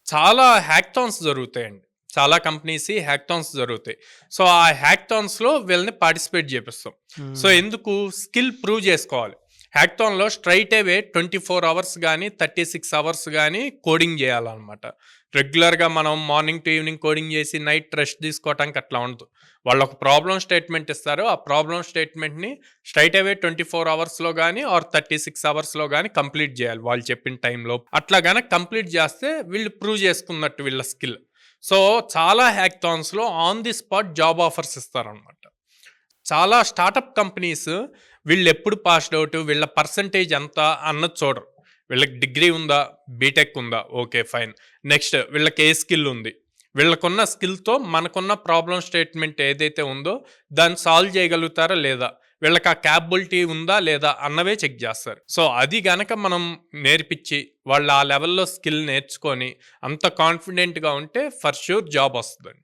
చాలా హ్యాకథాన్స్ జరుగుతాయండి. చాలా కంపెనీస్ హ్యాకథాన్స్ జరుగుతాయి. సో, ఆ హ్యాకథాన్స్‌లో వీళ్ళని పార్టిసిపేట్ జేపిస్తాం. సో, హ్మ్. ఎందుకు? స్కిల్ ప్రూవ్ జేసుకోవాలి. హ్యాకథాన్‌లో స్ట్రెయిట్ అవే 24 అవర్స్ గానీ, 36 అవర్స్ గానీ కోడింగ్ జేయాలనమాట. రెగ్యులర్‌గా మనం morning to evening coding JC night rest తీసుకోవటానికి అట్లా ఉండదు. వాళ్ళొక ప్రాబ్లమ్ స్టేట్మెంట్ ఇస్తారు. ఆ ప్రాబ్లమ్ స్టేట్మెంట్‌ని స్ట్రెయిట్ అవే 24 అవర్స్‌లో గానీ ఆర్ 36 అవర్స్‌లో గానీ కంప్లీట్ జేయాలి వాళ్ళు చెప్పిన టైంలో. అట్లా గనక కంప్లీట్ జేస్తే వీళ్ళు ప్రూవ్ చేసుకున్నట్టు వీళ్ళ స్కిల్. సో, చాలా హ్యాకథాన్స్‌లో on the spot job offers ఇస్తారనమాట. చాలా స్టార్టప్ కంపెనీస్ వీళ్ళెప్పుడు పాస్డ్ ఔట్, వీళ్ళ పర్సెంటేజ్ ఎంత అన్నది చూడరు. వీళ్ళకి డిగ్రీ ఉందా? బీటెక్ ఉందా? ఓకే. ఫైన్. నెక్స్ట్ వీళ్ళకి ఏ స్కిల్ ఉంది? వీళ్ళకున్న స్కిల్‌తో మనకున్న ప్రాబ్లమ్ స్టేట్మెంట్ ఏదైతే ఉందో దాన్ని సాల్వ్ చేయగలుగుతారా లేదా? వీళ్ళకి ఆ క్యాపబిలిటీ ఉందా లేదా? అన్నవే చెక్ జేస్తారు. సో, అది గనక మనం నేర్పిచ్చి వాళ్ళు ఆ లెవెల్‌లో స్కిల్ నేర్చుకొని అంత కాన్ఫిడెంట్‌గా ఉంటే ఫర్ ష్యూర్ జాబ్ వస్తదండి.